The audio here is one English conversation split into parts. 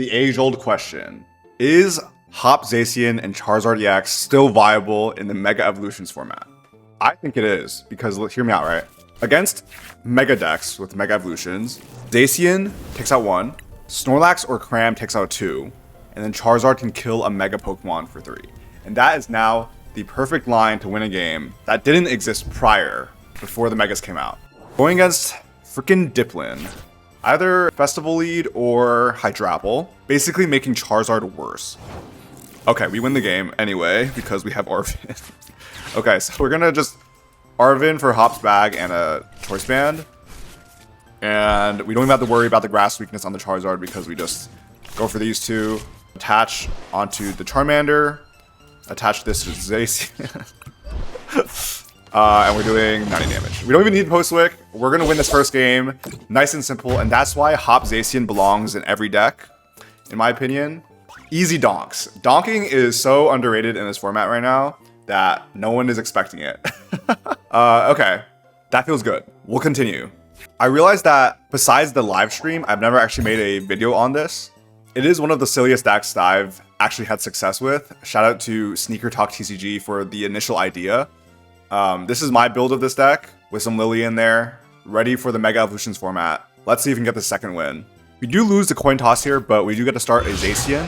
The age-old question. Is Hop Zacian and Charizard EX still viable in the Mega Evolutions format? I think it is, because hear me out, right? Against Mega decks with Mega Evolutions, Zacian takes out 1, Snorlax or Cram takes out 2, and then Charizard can kill a Mega Pokemon for 3. And that is now the perfect line to win a game that didn't exist before the Megas came out. Going against freaking Dipplin. Either Festival Lead or Hydrapple, basically making Charizard worse. Okay, we win the game anyway, because we have Arven. Okay, so we're gonna just Arven for Hop's Bag and a Choice Band. And we don't even have to worry about the grass weakness on the Charizard because we just go for these two, attach onto the Charmander, attach this to Zacian. And we're doing 90 damage. We don't even need Post-Wick. We're going to win this first game. Nice and simple. And that's why Hop Zacian belongs in every deck, in my opinion. Easy donks. Donking is so underrated in this format right now that no one is expecting it. Okay. That feels good. We'll continue. I realized that besides the live stream, I've never actually made a video on this. It is one of the silliest decks that I've actually had success with. Shout out to Sneaker Talk TCG for the initial idea. This is my build of this deck with some Lily in there, ready for the Mega Evolutions format. Let's see if we can get the second win. We do lose the coin toss here, but we do get to start a Zacian.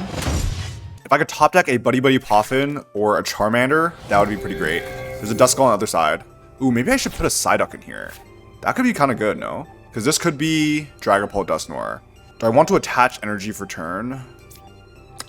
If I could top deck a Buddy PAF or a Charmander, that would be pretty great. There's a Duskull on the other side. Ooh, maybe I should put a Psyduck in here. That could be kind of good, no? Because this could be Dragapult Dusknoir. Do I want to attach energy for turn?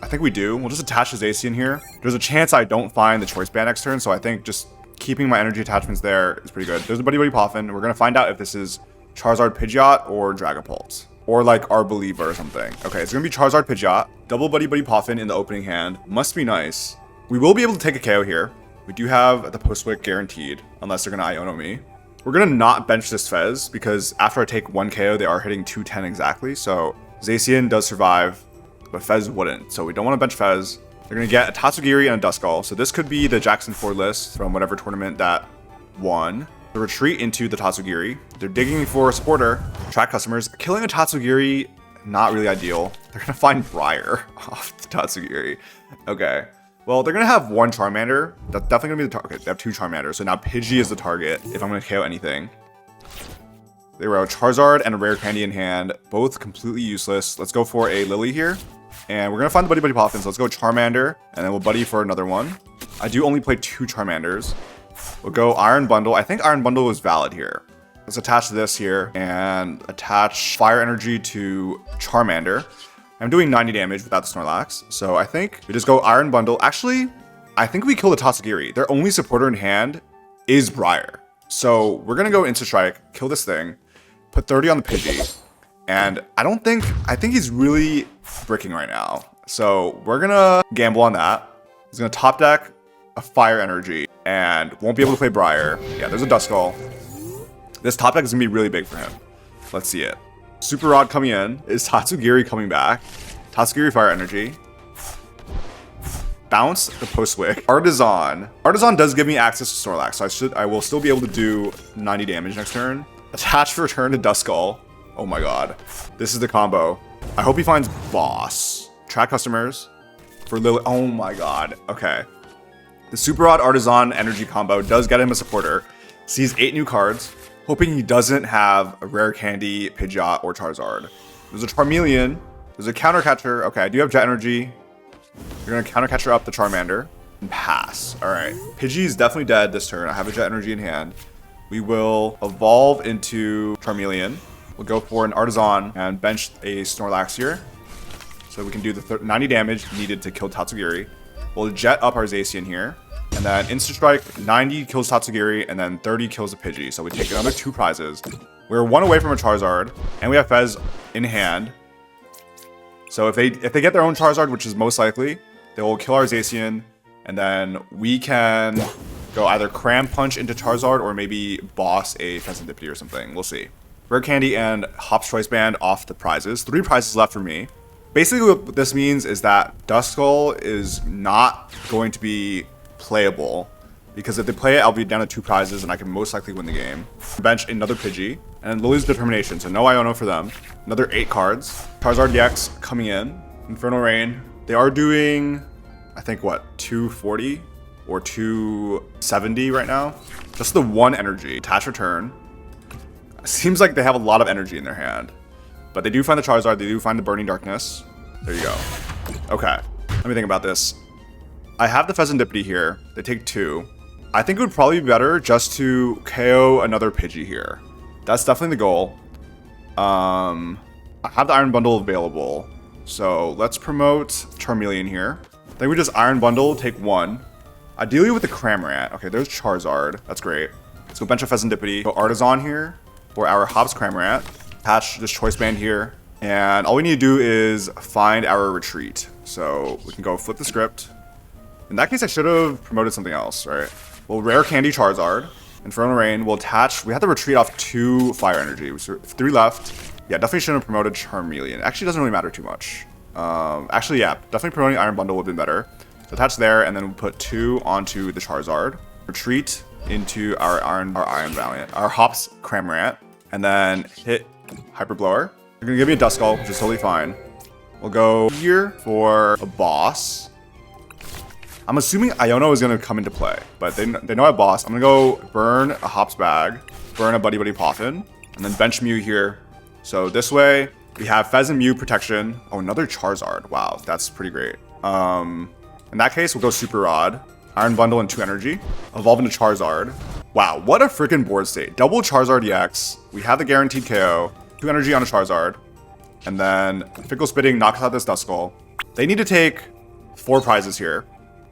I think we do. We'll just attach the Zacian here. There's a chance I don't find the Choice Band next turn, so I think just keeping my energy attachments there is pretty good. There's a Buddy PAF. We're going to find out if this is Charizard Pidgeot or Dragapult. Or like our Believer or something. Okay, it's going to be Charizard Pidgeot. Double Buddy PAF in the opening hand. Must be nice. We will be able to take a KO here. We do have the Post-Wick guaranteed, unless they're going to Iono me. We're going to not bench this Fez, because after I take 1 KO, they are hitting 210 exactly. So Zacian does survive, but Fez wouldn't. So we don't want to bench Fez. They're going to get a Tatsugiri and a Duskull. So this could be the Jackson 4 list from whatever tournament that won. The retreat into the Tatsugiri. They're digging for a supporter. Track customers. Killing a Tatsugiri, not really ideal. They're going to find Briar off the Tatsugiri. Okay. Well, they're going to have 1 Charmander. That's definitely going to be the target. They have 2 Charmanders. So now Pidgey is the target if I'm going to KO anything. They were a Charizard and a Rare Candy in hand. Both completely useless. Let's go for a Lily here. And we're going to find the Buddy PAF. So let's go Charmander. And then we'll Buddy for another one. I do only play 2 Charmanders. We'll go Iron Bundle. I think Iron Bundle is valid here. Let's attach this here. And attach Fire Energy to Charmander. I'm doing 90 damage without the Snorlax. So I think we just go Iron Bundle. Actually, I think we kill the Tatsugiri. Their only supporter in hand is Briar. So we're going to go Instant Strike, kill this thing, put 30 on the Pidgey. And I think he's really bricking right now. So we're going to gamble on that. He's going to top deck a Fire Energy and won't be able to play Briar. Yeah, there's a Duskull. This top deck is going to be really big for him. Let's see it. Super Rod coming in. Is Tatsugiri coming back? Tatsugiri Fire Energy. Bounce the Post-Wick. Artisan. Artisan does give me access to Snorlax, so I will still be able to do 90 damage next turn. Attach for return to Duskull. Oh my god. This is the combo. I hope he finds Boss. Track customers for Lily. Oh my god. Okay. The Super Rod Artisan energy combo does get him a supporter. Sees 8 new cards. Hoping he doesn't have a Rare Candy, Pidgeot, or Charizard. There's a Charmeleon. There's a Counter Catcher. Okay, I do have Jet Energy. We're going to Counter Catcher up the Charmander. And pass. Alright. Pidgey is definitely dead this turn. I have a Jet Energy in hand. We will evolve into Charmeleon. We'll go for an Artisan and bench a Snorlax here. So we can do the 90 damage needed to kill Tatsugiri. We'll Jet up our Zacian here. And then Instant Strike, 90 kills Tatsugiri, and then 30 kills the Pidgey. So we take another 2 prizes. We're 1 away from a Charizard, and we have Fez in hand. So if they get their own Charizard, which is most likely, they will kill our Zacian, and then we can go either Cram Punch into Charizard or maybe boss a Fezandipiti or something. We'll see. Rare Candy and Hop's Choice Band off the prizes. 3 prizes left for me. Basically what this means is that Duskull is not going to be playable, because if they play it, I'll be down to 2 prizes and I can most likely win the game. Bench another Pidgey and Lily's Determination, so no Iono for them. Another 8 cards. Charizard EX coming in. Infernal Rain. They are doing, I think, what, 240 or 270 right now? Just the one energy. Attach return. Seems like they have a lot of energy in their hand. But they do find the Charizard. They do find the Burning Darkness. There you go. Okay. Let me think about this. I have the Fezandipiti here. They take 2. I think it would probably be better just to KO another Pidgey here. That's definitely the goal. I have the Iron Bundle available. So let's promote Charmeleon here. I think we just Iron Bundle, take 1. Ideally with the Cramorant. Okay, there's Charizard. That's great. Let's go bench a Fezandipiti. Go Artisan here for our Hops Cramorant. Patch this Choice Band here. And all we need to do is find our retreat. So we can go flip the script. In that case, I should have promoted something else, right? Well, Rare Candy Charizard. Infernal Rain will attach. We have to retreat off 2 fire energy. So 3 left. Yeah, definitely shouldn't have promoted Charmeleon. Actually, doesn't really matter too much. Actually, yeah, definitely promoting Iron Bundle would have been better. So attach there, and then we'll put 2 onto the Charizard. Retreat into our Iron Valiant, our Hops Cramorant, and then hit Hyper Blower. They're gonna give me a Duskull, which is totally fine. We'll go here for a boss. I'm assuming Iono is gonna come into play, but they know I have boss. I'm gonna go burn a Hops Bag, burn a Buddy Poffin, and then bench Mew here. So this way, we have Fez and Mew protection. Oh, another Charizard. Wow, that's pretty great. In that case, we'll go Super Rod, Iron Bundle, and 2 energy. Evolve into Charizard. Wow, what a freaking board state. Double Charizard EX. We have the guaranteed KO. 2 energy on a Charizard. And then Fickle Spitting knocks out this Duskull. They need to take 4 prizes here.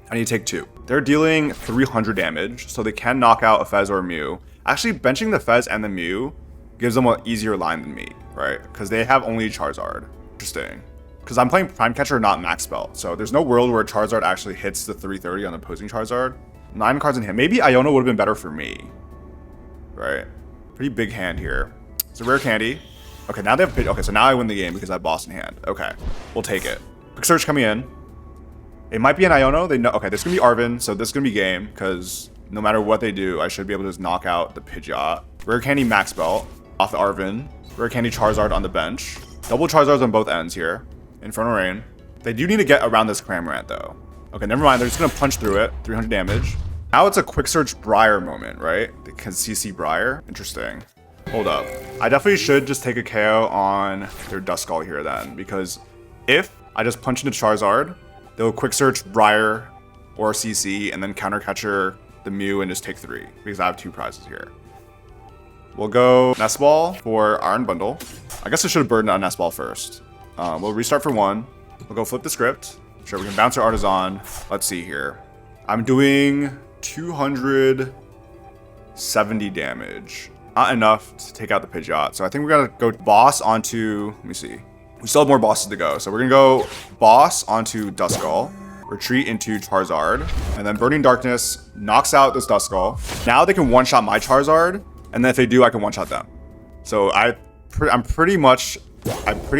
I need to take 2. They're dealing 300 damage, so they can knock out a Fez or a Mew. Actually, benching the Fez and the Mew gives them an easier line than me, right? Because they have only Charizard. Interesting. Because I'm playing Prime Catcher, not Max Belt. So there's no world where Charizard actually hits the 330 on the opposing Charizard. 9 cards in hand. Maybe Iono would have been better for me. Right? Pretty big hand here. It's a Rare Candy. Okay, now they have Okay, so now I win the game because I have boss in hand. Okay, we'll take it. Quick Search coming in. It might be an Iono. They know. Okay, this is going to be Arven, so this is going to be game. Because no matter what they do, I should be able to just knock out the Pidgeot. Rare Candy Max Belt off the Arven. Rare Candy Charizard on the bench. Double Charizards on both ends here. Infernal Rain. They do need to get around this Cramorant though. Okay, never mind. They're just gonna punch through it. 300 damage. Now it's a Quick Search Briar moment, right? They can CC Briar. Interesting. Hold up. I definitely should just take a KO on their Duskull here then, because if I just punch into Charizard, they'll Quick Search Briar or CC and then Counter Catcher the Mew and just take 3 because I have 2 prizes here. We'll go Nest Ball for Iron Bundle. I guess I should have burdened on Nest Ball first. We'll restart for 1. We'll go flip the script. Sure, we can bounce our Artisan. Let's see here. I'm doing 270 damage. Not enough to take out the Pidgeot. So I think we're gonna go boss onto, let me see. We still have more bosses to go. So we're gonna go boss onto Duskull, retreat into Charizard, and then Burning Darkness knocks out this Duskull. Now they can one-shot my Charizard, and then if they do, I can one-shot them. So I'm pretty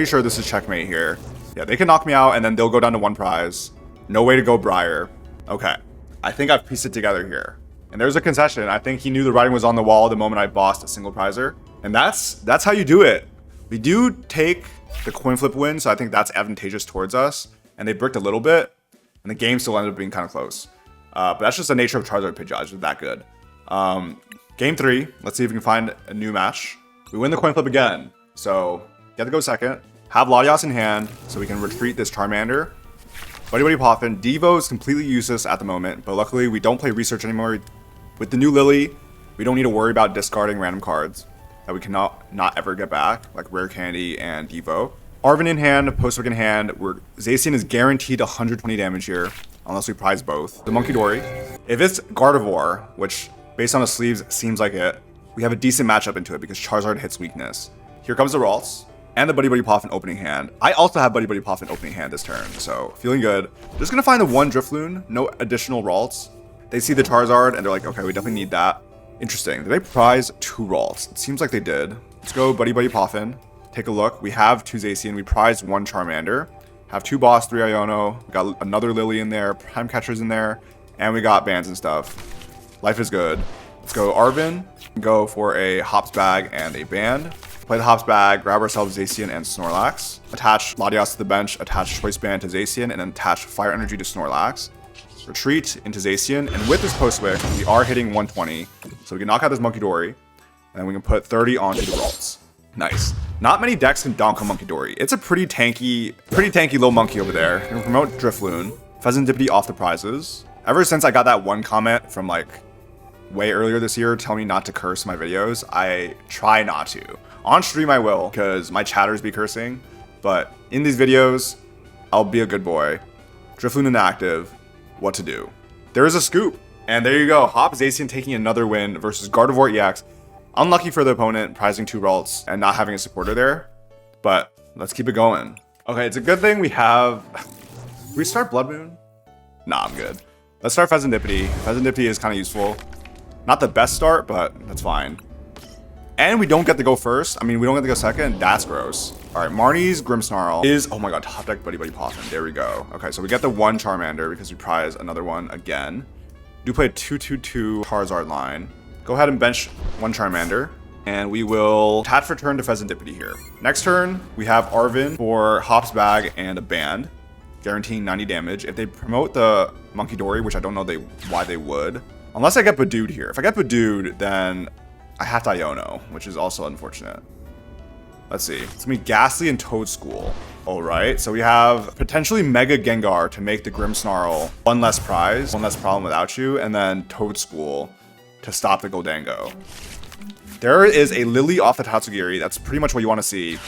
sure this is checkmate here. Yeah, they can knock me out, and then they'll go down to 1 prize. No way to go Briar. Okay, I think I've pieced it together here. And there's a concession. I think he knew the writing was on the wall the moment I bossed a single prizer. And that's how you do it. We do take the coin flip win, so I think that's advantageous towards us. And they bricked a little bit, and the game still ended up being kind of close. But that's just the nature of Charizard Pidgeot. It's just that good. Game 3. Let's see if we can find a new match. We win the coin flip again. So, get to go second. Have Latias in hand, so we can retreat this Charmander. Buddy Poffin. Devo is completely useless at the moment, but luckily we don't play Research anymore. With the new Lily, we don't need to worry about discarding random cards that we cannot ever get back, like Rare Candy and Devo. Arven in hand, Postwick in hand. Zacian is guaranteed 120 damage here, unless we prize both. The Monkey Dory. If it's Gardevoir, which based on the sleeves seems like it, we have a decent matchup into it because Charizard hits weakness. Here comes the Ralts and the Buddy Poffin opening hand. I also have Buddy Poffin opening hand this turn, so feeling good. Just gonna find the 1 Drifloon, no additional Ralts. They see the Charizard and they're like, okay, we definitely need that. Interesting. Did they prize 2 Ralts? It seems like they did. Let's go Buddy Poffin. Take a look. We have 2 Zacian. We prized 1 Charmander. Have 2 Boss, 3 Iono. We got another Lily in there. Prime Catchers in there. And we got bands and stuff. Life is good. Let's go Arven. Go for a Hops Bag and a Band. Play the Hops bag, grab ourselves Zacian and Snorlax. Attach Latias to the bench, attach Choice Band to Zacian, and then attach Fire Energy to Snorlax. Retreat into Zacian, and with this post wick, we are hitting 120, so we can knock out this Monkey Dory, and we can put 30 onto the Ralts. Nice. Not many decks can donk a Monkey Dory. It's a pretty tanky little monkey over there. We can promote Drifloon. Fezandipiti off the prizes. Ever since I got that one comment from like way earlier this year telling me not to curse my videos, I try not to. On stream I will, because my chatters be cursing, but in these videos, I'll be a good boy. Drifloon inactive. What to do. There is a scoop. And there you go. Hop Zacian taking another win versus Gardevoir EX. Unlucky for the opponent, prizing 2 Ralts and not having a supporter there. But let's keep it going. Okay, it's a good thing we have... Can we start Bloodmoon? Nah, I'm good. Let's start Fezandipiti. Fezandipiti is kind of useful. Not the best start, but that's fine. And we don't get to go first. I mean, we don't get to go second. That's gross. All right, Marnie's Grimmsnarl is... Oh my god, top deck Buddy Poffin. There we go. Okay, so we get the 1 Charmander because we prize another one again. Do play a 2/2/2 Charizard line. Go ahead and bench 1 Charmander. And we will attach for turn to Fezandipiti here. Next turn, we have Arven for Hop's Bag and a Band, guaranteeing 90 damage. If they promote the Monkey Dory, which I don't know why they would. Unless I get Badooed here. If I get Badooed, then I have to Iono, which is also unfortunate. Let's see. It's gonna be Ghastly and Toadschool. Alright, so we have potentially Mega Gengar to make the Grimmsnarl 1 less prize, 1 less problem without you, and then Toadschool to stop the Goldango. There is a Lily off the Tatsugiri. That's pretty much what you want to see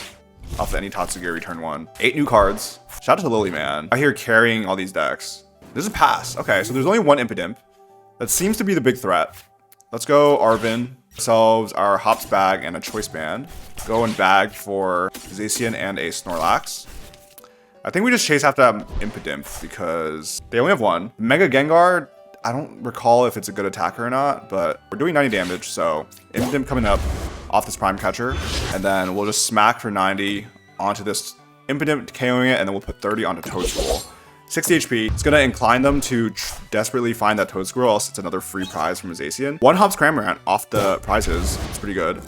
off of any Tatsugiri turn 1. 8 new cards. Shout out to Lily, man. I hear carrying all these decks. There's a pass. Okay, so there's only 1 Impidimp. That seems to be the big threat. Let's go Arven. Ourselves our Hops bag and a Choice Band. Go and bag for Zacian and a Snorlax. I think we just chase after Impidimp because they only have 1. Mega Gengar, I don't recall if it's a good attacker or not, but we're doing 90 damage, so Impidimp coming up off this Prime Catcher, and then we'll just smack for 90 onto this Impidimp, KOing it, and then we'll put 30 onto Toadschool. 60 HP. It's gonna incline them to desperately find that Toadschool, else it's another free prize from Zacian. 1 Hops Cramorant off the prizes. It's pretty good.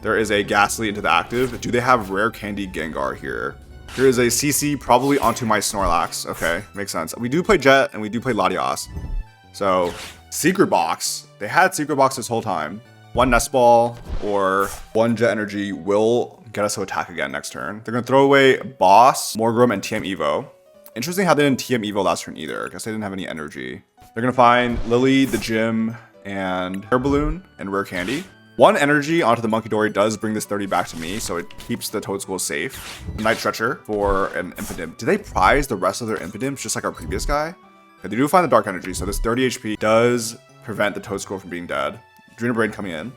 There is a Ghastly into the active. Do they have Rare Candy Gengar here? Here is a CC probably onto my Snorlax. Okay, makes sense. We do play Jet and we do play Latias. So, Secret Box. They had Secret Box this whole time. 1 Nest Ball or 1 Jet Energy will get us to attack again next turn. They're gonna throw away Boss, Morgrem, and TM Evo. Interesting how they didn't TM Evo last turn either. I guess they didn't have any energy. They're gonna find Lily, the Gym, and Air Balloon, and Rare Candy. 1 energy onto the Monkey Dory does bring this 30 back to me, so it keeps the Toadschool safe. Night Stretcher for an Impidimp. Do they prize the rest of their Impidimps just like our previous guy? Okay, they do find the Dark Energy, so this 30 HP does prevent the Toadschool from being dead. Adrenal Brain coming in.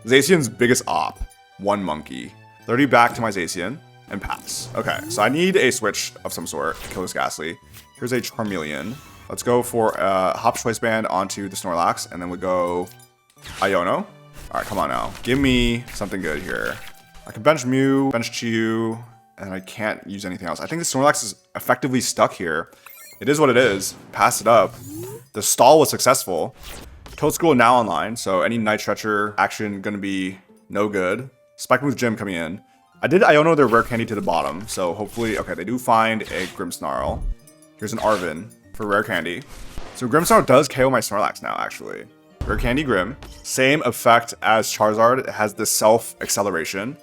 Zacian's biggest op. 1 Monkey. 30 back to my Zacian. And pass. Okay, so I need a switch of some sort to kill this Ghastly. Here's a Charmeleon. Let's go for a Hop Choice Band onto the Snorlax, and then we go Iono. All right, come on now. Give me something good here. I can bench Mew, bench Chiyu, and I can't use anything else. I think the Snorlax is effectively stuck here. It is what it is. Pass it up. The stall was successful. Toadschool now online, so any Night Stretcher action gonna be no good. Spike Move Gym coming in. I did Iono their Rare Candy to the bottom, so hopefully, okay, they do find a Grimmsnarl. Here's an Arven for Rare Candy. So Grimmsnarl does KO my Snorlax now, actually. Rare Candy Grimm. Same effect as Charizard. It has the self-acceleration.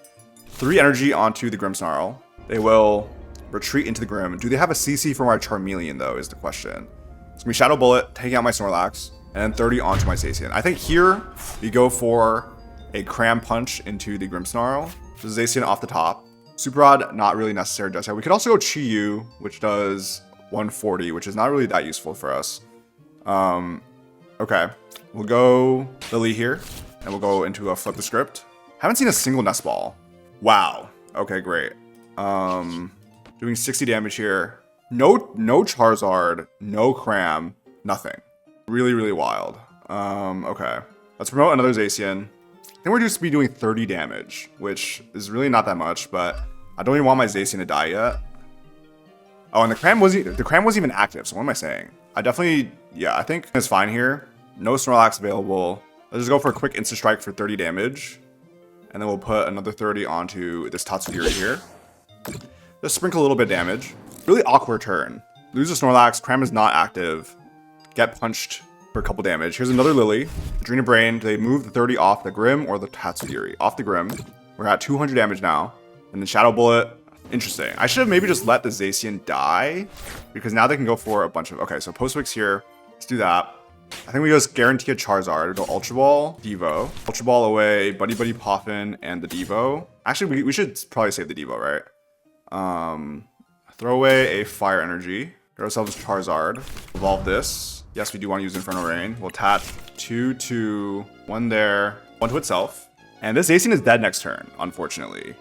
3 energy onto the Grimmsnarl. They will retreat into the Grimm. Do they have a CC for my Charmeleon, though, is the question. It's gonna be Shadow Bullet, taking out my Snorlax, and then 30 onto my Zacian. I think here, we go for a Cram Punch into the Grimmsnarl. So Zacian off the top. Super Rod, not really necessary just yet. We could also go Chiyu, which does 140, which is not really that useful for us. Okay. We'll go Lily here, and we'll go into a Flip the Script. Haven't seen a single Nest Ball. Wow. Okay, great. Doing 60 damage here. No Charizard, no Cram, nothing. Really, really wild. Okay. Let's promote another Zacian. I think we're just be doing 30 damage, which is really not that much, but I don't even want my Zacian to die yet. Oh, and the Cram wasn't even active, so what am I saying? I definitely, yeah, I think it's fine here. No Snorlax available. Let's just go for a quick Instant Strike for 30 damage. And then we'll put another 30 onto this Tatsugiri here. Just sprinkle a little bit of damage. Really awkward turn. Lose a Snorlax, Cram is not active. Get punched for a couple damage. Here's another Lily. Adrena Brain, they move the 30 off the Grim or the Tatsugiri? Off the Grim. We're at 200 damage now. And then Shadow Bullet. Interesting. I should have maybe just let the Zacian die, because now they can go for a bunch of... Okay, so Postwix here. Let's do that. I think we just guarantee a Charizard. Go Ultra Ball, Devo. Ultra Ball away, Buddy Poffin, and the Devo. Actually, we should probably save the Devo, right? Throw away a Fire Energy. Get ourselves Charizard. Evolve this. Yes, we do want to use Inferno Rain. We'll attach 2 to 1 there, 1 to itself. And this Zacian is dead next turn, unfortunately.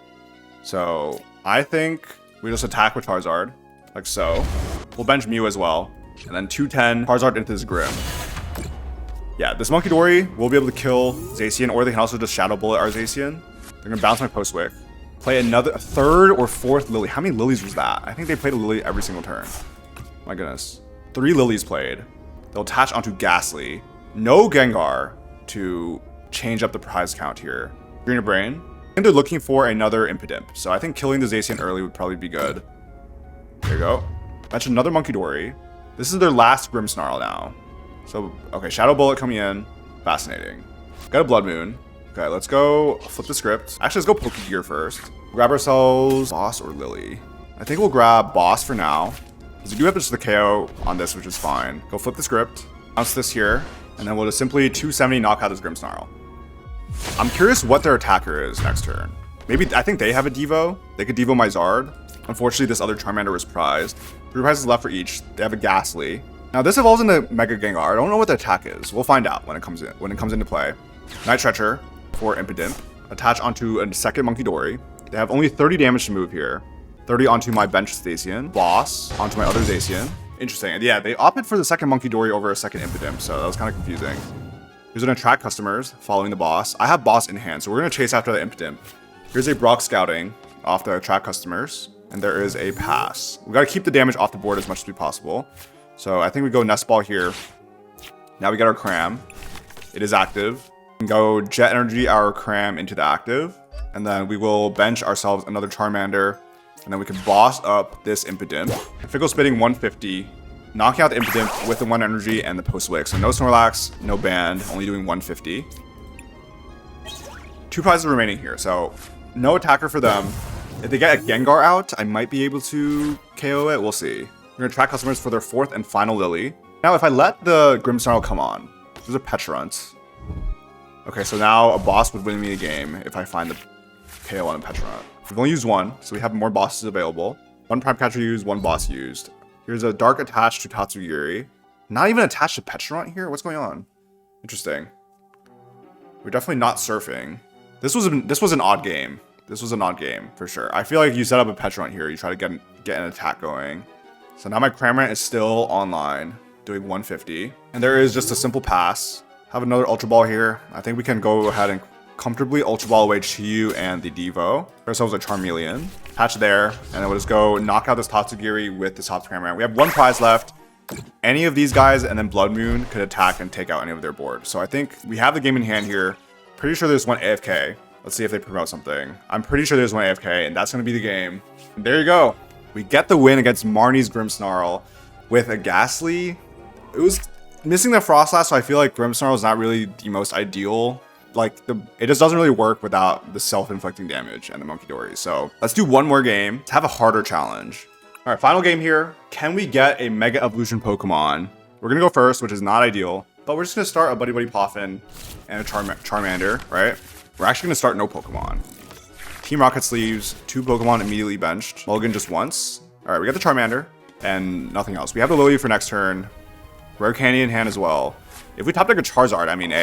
So I think we just attack with Charizard, like so. We'll bench Mew as well. And then 210, Charizard into this Grim. Yeah, this Monkey Dory will be able to kill Zacian, or they can also just Shadow Bullet our Zacian. They're going to bounce my Postwick. Play a 3rd or 4th Lily. How many Lilies was that? I think they played a Lily every single turn. My goodness. 3 Lilies played. They'll attach onto Ghastly. No Gengar to change up the prize count here. Green Brain. And they're looking for another Impidimp. So I think killing the Zacian early would probably be good. There you go. Mention another Monkey Dory. This is their last Grimmsnarl now. So, okay, Shadow Bullet coming in. Fascinating. Got a Blood Moon. Okay, let's go flip the script. Actually, let's go Pokégear first. Grab ourselves Boss or Lily. I think we'll grab Boss for now, because we do have just the KO on this, which is fine. Go flip the script. Bounce this here. And then we'll just simply 270 knock out this Grimmsnarl. I'm curious what their attacker is next turn. Maybe, I think they have a Devo. They could Devo my Zard. Unfortunately, this other Charmander was prized. 3 prizes left for each. They have a Ghastly. Now, this evolves into Mega Gengar. I don't know what the attack is. We'll find out when it comes into play. Night Stretcher for Impidimp. Attach onto a second Monkey Dory. They have only 30 damage to move here. 30 onto my bench Zacian. Boss onto my other Zacian. Interesting. And yeah, they opted for the second Monkey Dory over a second Impidimp, so that was kind of confusing. Here's going to attract customers following the Boss. I have Boss in hand, so we're going to chase after the Impidimp. Here's a Brock Scouting off the attract customers. And there is a pass. We got to keep the damage off the board as much as possible. So I think we go Nest Ball here. Now we got our Cram. It is active. We can go Jet Energy our Cram into the active. And then we will bench ourselves another Charmander. And then we can boss up this Impidimp. Fickle Spitting 150. Knocking out the Impidimp with the 1 energy and the Postwick. So no Snorlax, no Band, only doing 150. 2 prizes remaining here, so no attacker for them. If they get a Gengar out, I might be able to KO it. We'll see. We're going to track customers for their 4th and final Lily. Now, if I let the Grimmsnarl come on, there's a Petrant. Okay, so now a boss would win me a game if I find the KO on a Petrant. We've only used 1, so we have more bosses available. 1 Prime Catcher used, 1 boss used. Here's a Dark attached to Tatsugiri. Not even attached to Petrant here? What's going on? Interesting. We're definitely not surfing. This was an odd game. This was an odd game, for sure. I feel like you set up a Petrant here. You try to get an attack going. So now my Cramorant is still online, doing 150. And there is just a simple pass. Have another Ultra Ball here. I think we can go ahead and comfortably Ultra Ball away Chiyu and the Devo. Get ourselves a Charmeleon. Hatch there, and then we'll just go knock out this Tatsugiri with this top Cramorant. We have 1 prize left. Any of these guys and then Bloodmoon could attack and take out any of their board. So I think we have the game in hand here. Pretty sure there's 1 AFK. Let's see if they promote something. I'm pretty sure there's 1 AFK, and that's going to be the game. And there you go. We get the win against Marnie's Grimmsnarl with a Ghastly. It was missing the Frostlass, so I feel like Grimmsnarl is not really the most ideal. Like, it just doesn't really work without the self-inflicting damage and the Monkey Dory. So let's do 1 more game to have a harder challenge. All right, final game here. Can we get a Mega Evolution Pokemon? We're going to go first, which is not ideal. But we're just going to start a Buddy Poffin and a Charmander, right? We're actually going to start no Pokemon. Team Rocket Sleeves, 2 Pokemon immediately benched. Mulligan just once. All right, we got the Charmander and nothing else. We have the Lily for next turn. Rare Candy in hand as well. If we top deck a Charizard, I mean,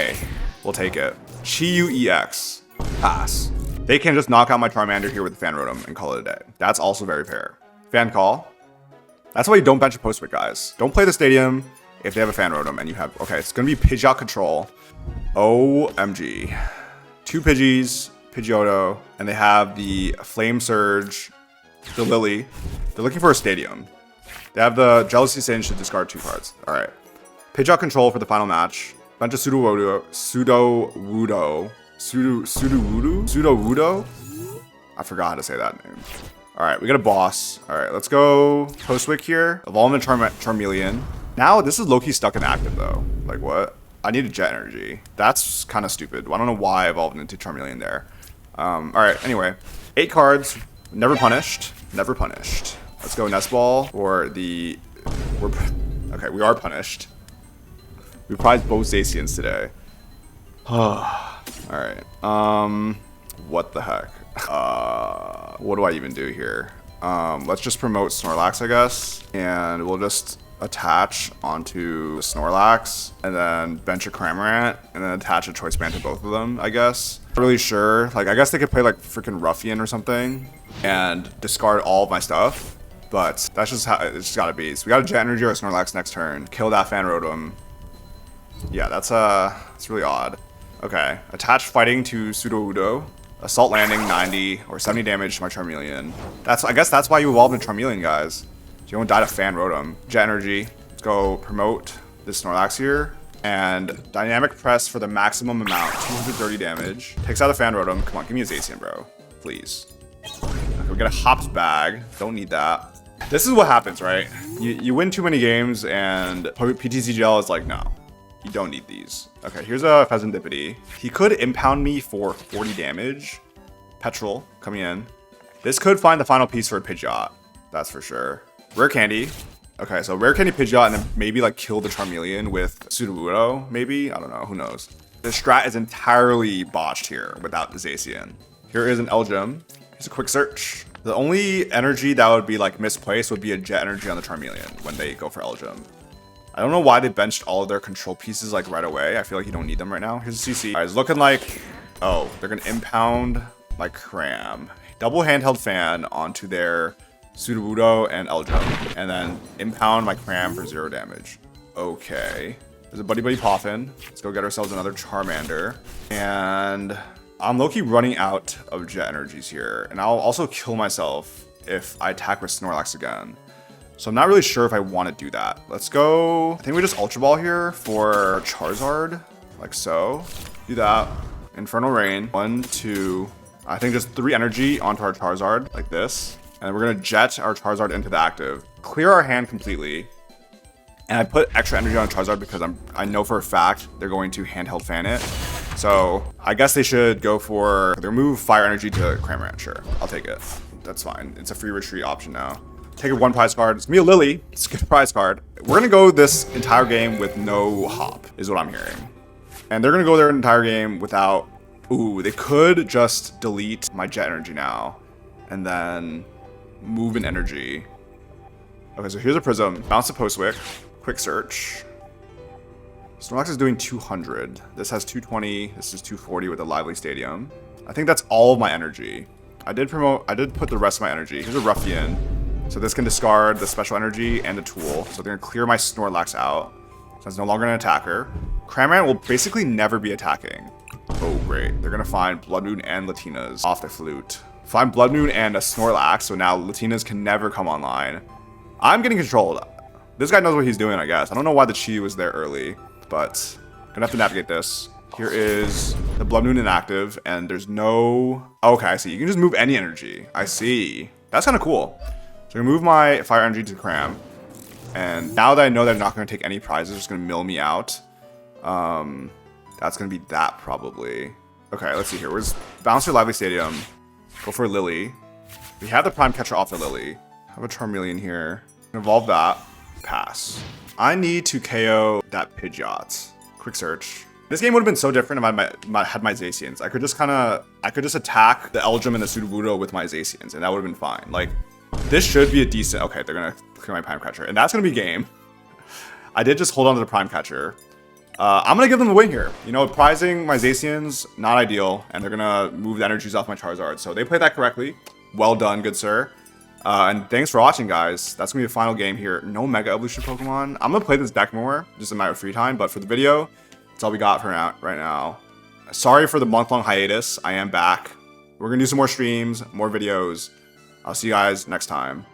we'll take it. Chiyu EX. Pass. They can just knock out my Charmander here with the Fan Rotom and call it a day. That's also very fair. Fan Call. That's why you don't bench a Postwick, guys. Don't play the Stadium if they have a Fan Rotom and you have... Okay, it's going to be Pidgeot Control. OMG. 2 Pidgeys, Pidgeotto, and they have the Flame Surge, the Lily. They're looking for a Stadium. They have the Jealousy Singe to discard 2 cards. All right. Pidgeot Control for the final match. Bunch of Pseudo-Wudo. Sudowoodo? I forgot how to say that name. All right, we got a boss. All right, let's go Postwick here. Evolve into Charmeleon. Now, this is low-key stuck in active, though. Like, what? I need a Jet Energy. That's kind of stupid. I don't know why I evolved into Charmeleon there. All right, anyway. 8 cards. Never punished. Never punished. Let's go Nest Ball for the... Okay, we are punished. We prized both Zacians today. Alright. What the heck? What do I even do here? Let's just promote Snorlax, I guess. And we'll just attach onto Snorlax. And then bench a Cramorant. And then attach a Choice Band to both of them, I guess. Not really sure. Like, I guess they could play, like, freaking Ruffian or something. And discard all of my stuff. But that's just how it's just gotta be. So we got a Jet Energy or a Snorlax next turn. Kill that Fanrotom. Yeah, that's really odd. Okay, attach fighting to Sudowoodo. Assault landing 90 or 70 damage to my Charmeleon. I guess that's why you evolved into Charmeleon, guys. So you won't die to Fanrotom. Jet Energy. Let's go promote this Snorlax here. And dynamic press for the maximum amount. 230 damage. Takes out a Fanrotom. Come on, give me a Zacian, bro. Please. Okay, we get a Hops bag. Don't need that. This is what happens, right? You win too many games and PTCGL is like, no, you don't need these. Okay, here's a Fezandipiti. He could impound me for 40 damage. Petrol coming in. This could find the final piece for a Pidgeot. That's for sure. Rare Candy. Okay, so Rare Candy Pidgeot and then maybe like kill the Charmeleon with Sudowoodo, maybe? I don't know, who knows? The strat is entirely botched here without the Zacian. Here is an Elgem. Here's a quick search. The only energy that would be like misplaced would be a Jet Energy on the Charmeleon when they go for Elgem. I don't know why they benched all of their control pieces like right away. I feel like you don't need them right now. Here's a CC. All right, it's looking like, oh, they're gonna impound my Cram. Double handheld fan onto their Sudowoodo and Elgem, and then impound my Cram for 0 damage. Okay. There's a Buddy Poffin. Let's go get ourselves another Charmander. And I'm low-key running out of Jet Energies here, and I'll also kill myself if I attack with Snorlax again. So I'm not really sure if I want to do that. Let's go, I think we just Ultra Ball here for Charizard, like so. Do that. Infernal Rain, 1, 2, I think just 3 energy onto our Charizard, like this. And we're gonna jet our Charizard into the active. Clear our hand completely. And I put extra energy on Charizard because I know for a fact they're going to handheld fan it. So I guess they should go for they remove fire energy to Cramorant. Sure, I'll take it. That's fine. It's a free retreat option now. Take a 1 prize card. It's gonna be a Lily. It's a good prize card. We're gonna go this entire game with no hop, is what I'm hearing. And they're gonna go their entire game without. Ooh, they could just delete my Jet Energy now, and then move an energy. Okay, so here's a Prism. Bounce a Postwick. Quick search. Snorlax is doing 200. This has 220. This is 240 with a Lively Stadium. I think that's all of my energy. I did put the rest of my energy. Here's a Ruffian. So this can discard the special energy and the tool. So they're gonna clear my Snorlax out. So it's no longer an attacker. Cramorant will basically never be attacking. Oh, great. They're gonna find Bloodmoon and Latias off the flute. Find Bloodmoon and a Snorlax, so now Latias can never come online. I'm getting controlled. This guy knows what he's doing, I guess. I don't know why the Chi was there early, but gonna have to navigate this. Here is the Bloodmoon inactive, and there's no... Okay, I see. You can just move any energy. I see. That's kind of cool. So I'm gonna move my fire energy to Cram. And now that I know they're not gonna take any prizes, they're just gonna mill me out. That's gonna be that probably. Okay, let's see here. We're just bounce your Lively Stadium. Go for a Lily. We have the Prime Catcher off the Lily. Have a Charmeleon here. Evolve that. Pass. I need to KO that Pidgeot. Quick search. This game would have been so different if I had my Zacians. I could just attack the Elgem and the Sudowoodo with my Zacians, and that would have been fine. Like, this should be a decent... Okay, they're gonna clear my Prime Catcher, and that's gonna be game. I did just hold on to the Prime Catcher. I'm gonna give them the win here. You know, prizing my Zacians, not ideal, and they're gonna move the energies off my Charizard. So they played that correctly. Well done, good sir. And thanks for watching, guys. That's gonna be the final game here. No Mega Evolution Pokemon. I'm gonna play this deck more, just in my free time, but for the video, that's all we got for now, right now. Sorry for the month-long hiatus. I am back. We're gonna do some more streams, more videos. I'll see you guys next time.